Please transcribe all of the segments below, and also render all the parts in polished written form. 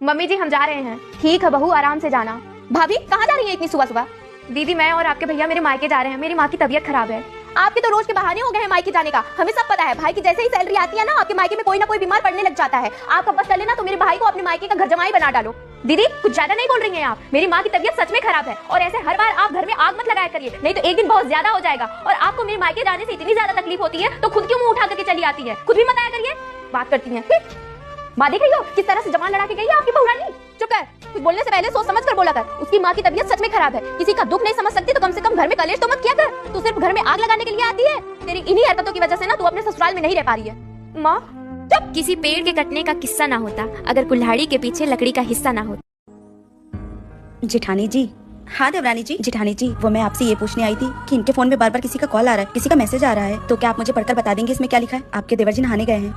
Mummy जी हम जा रहे हैं। ठीक है बहू, आराम से जाना। भाभी कहाँ जा रही है इतनी सुबह सुबह? दीदी मैं और आपके भैया मेरे मायके जा रहे हैं, मेरी माँ की तबीयत खराब है। आपके तो रोज के बहाने हो गए हैं मायके जाने का। हमें सब पता है, भाई की जैसे ही सैलरी आती है ना, आपके मायके में कोई ना कोई बीमार पड़ने लग जाता है। आप अब बस चले ना तो मेरे भाई को अपने मायके का घर जमाई बना डालो। दीदी कुछ ज्यादा नहीं बोल रही हैं आप, मेरी माँ की तबीयत सच में खराब है और ऐसे हर बार आप घर में आग मत लगाया करिए, नहीं तो एक दिन बहुत ज्यादा हो जाएगा। और आपको मेरे मायके जाने से इतनी ज्यादा तकलीफ होती है तो खुद क्यों मुंह उठा करके चली आती है? खुद भी मत आया करिए, बात करती हैं। माँ देख रही हो किस तरह से जवान लड़ा के गई है आपकी बहू रानी। चुप कर, कुछ बोलने से पहले सोच समझ कर बोला कर। उसकी माँ की तबीयत सच में खराब है, किसी का दुख नहीं समझ सकती तो कम से कम घर में कलेश तो मत किया कर। तू सिर्फ घर में आग लगाने के लिए आती है। तेरी इन्हीं हरकतों की वजह से ना तू अपने ससुराल में नहीं रह पा रही है। माँ जब किसी पेड़ के कटने का किस्सा ना होता अगर कुल्हाड़ी के पीछे लकड़ी का हिस्सा ना होता। जेठानी जी। हाँ देवरानी जी। जेठानी जी वो मैं आपसे ये पूछने आई थी कि इनके फोन में बार बार किसी का कॉल आ रहा है, किसी का मैसेज आ रहा है, तो क्या आप मुझे पढ़कर बता देंगे इसमें क्या लिखा है? आपके देवर जी नहाने गए हैं।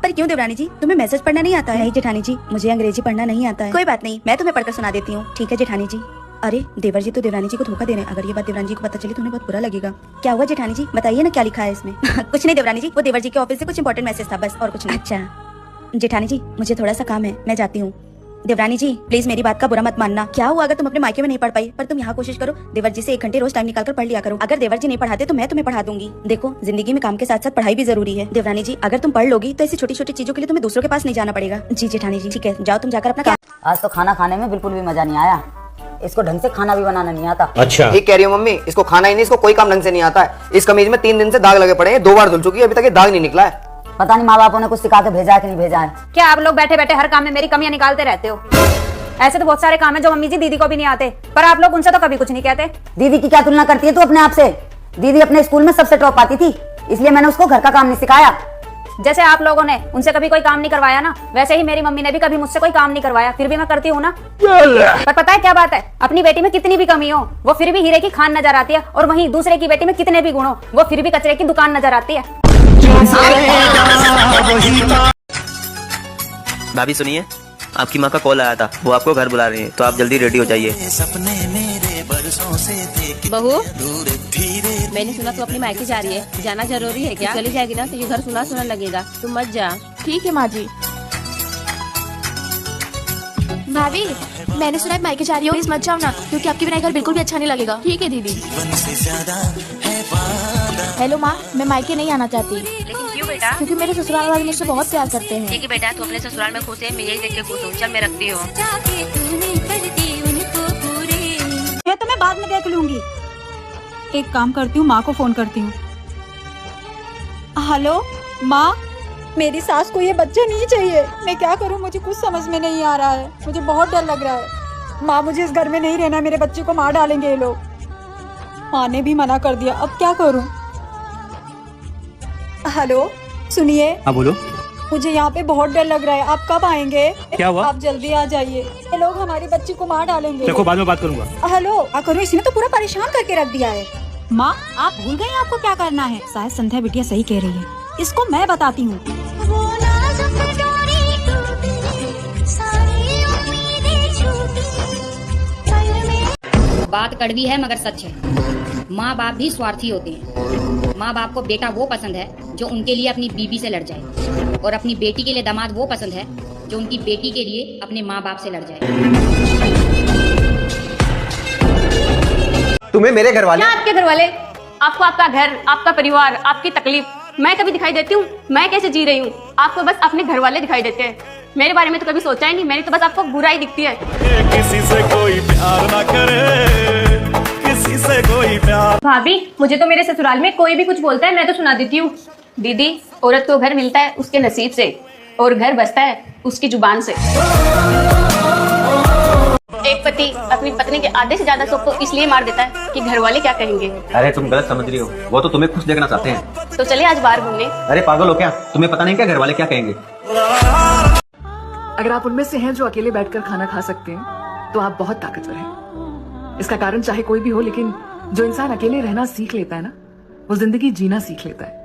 पर क्यों देवरानी जी, तुम्हें मैसेज पढ़ना नहीं आता है? नहीं जेठानी जी, मुझे अंग्रेजी पढ़ना नहीं आता है। कोई बात नहीं, मैं तुम्हें पढ़कर सुना देती हूँ। ठीक है जेठानी जी। अरे देवर जी तो देवरानी जी को धोखा दे रहे हैं। अगर ये बात देवरानी जी को पता चली तो उन्हें बहुत बुरा लगेगा। क्या हुआ जेठानी जी, बताइए ना क्या लिखा है इसमें? कुछ नहीं देवरानी जी, वो देवर जी के ऑफिस से कुछ इंपॉर्टेंट मैसेज था बस, और कुछ नहीं। अच्छा जेठानी जी मुझे थोड़ा सा काम है, मैं जाती हूँ। देवरानी जी प्लीज मेरी बात का बुरा मत मानना। क्या हुआ अगर तुम अपने मायके में नहीं पढ़ पाई, पर तुम यहाँ कोशिश करो देवर जी से 1 घंटे रोज टाइम निकाल कर पढ़ लिया करो। अगर देवर जी नहीं पढ़ाते तो मैं तुम्हें पढ़ा दूंगी। देखो जिंदगी में काम के साथ साथ पढ़ाई भी जरूरी है। देवरानी जी अगर तुम पढ़ लोगी तो ऐसी छोटी छोटी चीजों के लिए तुम्हें दूसरों के पास नहीं जाना पड़ेगा। जी जेठानी जी ठीक है, जाओ तुम जाकर अपना काम। आज तो खाना खाने में बिल्कुल भी मजा नहीं आया। इसको ढंग से खाना भी बनाना नहीं आता। अच्छा ठीक कह रही हो मम्मी, इसको खाना ही नहीं, इसको कोई काम ढंग से नहीं आता है। इस कमीज में 3 दिन से दाग लगे पड़े हैं, 2 बार धुल चुकी है, अभी तक ये दाग नहीं निकला है। पता नहीं माँ बापों ने कुछ सिखा के भेजा है कि नहीं भेजा है। क्या आप लोग बैठे बैठे हर काम में मेरी कमियां निकालते रहते हो? ऐसे तो बहुत सारे काम है जो मम्मी जी दीदी को भी नहीं आते, पर आप लोग उनसे तो कभी कुछ नहीं कहते। दीदी की क्या तुलना करती है तू अपने आप से? दीदी अपने स्कूल में सबसे टॉप आती थी, इसलिए मैंने उसको घर का काम नहीं सिखाया। जैसे आप लोगों ने उनसे कभी कोई काम नहीं करवाया ना, वैसे ही मेरी मम्मी ने भी कभी मुझसे कोई काम नहीं करवाया, फिर भी मैं करती हूँ ना। पर पता है क्या बात है, अपनी बेटी में कितनी भी कमी हो वो फिर भी हीरे की खान नजर आती है, और वहीं दूसरे की बेटी में कितने भी गुण हो वो फिर भी कचरे की दुकान नजर आती है। भाभी सुनिए, आपकी माँ का कॉल आया था, वो आपको घर बुला रही है, तो आप जल्दी रेडी हो जाइए। बहू मैंने सुना तू अपनी मायके जा रही है, जाना जरूरी है क्या? चली जाएगी ना तो ये घर सुना सुना लगेगा, तुम मत जा। ठीक है माँ जी। भाभी मैंने सुना है मायके जा रही हो, प्लीज मत जाओ ना, क्योंकि आपके बिना घर बिल्कुल भी अच्छा नहीं लगेगा। ठीक है दीदी। हेलो माँ, मैं मायके नहीं आना चाहती। लेकिन क्यों बेटा? क्योंकि मेरे ससुराल वाले मुझसे बहुत प्यार करते हैं। ठीक है बेटा, तू अपने ससुराल में खुश है, मैं यही देख के खुश हूँ। चल मैं रखती हूँ। मैं तुम्हें बाद में देख लूंगी। एक काम करती हूँ, माँ को फोन करती हूँ। हेलो माँ, मेरी सास को ये बच्चा नहीं चाहिए, मैं क्या करूँ? मुझे कुछ समझ में नहीं आ रहा है, मुझे बहुत डर लग रहा है। माँ मुझे इस घर में नहीं रहना, मेरे बच्चे को मार डालेंगे ये लोग। माँ ने भी मना कर दिया, अब क्या करूँ? हेलो सुनिए। हाँ बोलो। मुझे यहाँ पे बहुत डर लग रहा है, आप कब आएंगे? क्या हुआ? आप जल्दी आ जाइए, ये लोग हमारी बच्ची को मार डालेंगे। देखो बाद में बात करूंगा। हेलो क्या करूँ, इसने तो पूरा परेशान करके रख दिया है। माँ आप भूल गई आपको क्या करना है? शायद संध्या बिटिया सही कह रही है, इसको मैं बताती हूँ। बात कड़वी है मगर सच है, माँ बाप भी स्वार्थी होते हैं। माँ बाप को बेटा वो पसंद है जो उनके लिए अपनी बीबी से लड़ जाए, और अपनी बेटी के लिए दामाद वो पसंद है जो उनकी बेटी के लिए अपने माँ बाप से लड़ जाए। तुम्हें मेरे घर वाले? क्या आपके घर वाले? आपको आपका घर, आपका परिवार, आपकी तकलीफ मैं कभी दिखाई देती हूँ? मैं कैसे जी रही हूँ? आपको बस अपने घर वाले दिखाई देते हैं, मेरे बारे में तो कभी सोचा ही नहीं। मेरी तो बस आपको बुराई दिखती है। किसी से कोई प्यार ना करे, किसी से कोई प्यार। भाभी मुझे तो मेरे ससुराल में कोई भी कुछ बोलता है मैं तो सुना देती हूँ। दीदी औरत को घर मिलता है उसके नसीब से, और घर बसता है उसकी जुबान से। एक पति अपनी पत्नी के आधे से ज्यादा सुख को इसलिए मार देता है कि घर वाले क्या कहेंगे। अरे तुम गलत समझ रही हो, वो तो तुम्हें खुश देखना चाहते हैं। तो चले आज बाहर घूमने। अरे पागल हो क्या, तुम्हें पता नहीं क्या घर वाले क्या कहेंगे? अगर आप उनमें से हैं जो अकेले बैठकर खाना खा सकते हैं तो आप बहुत ताकतवर हैं। इसका कारण चाहे कोई भी हो, लेकिन जो इंसान अकेले रहना सीख लेता है ना, वो जिंदगी जीना सीख लेता है।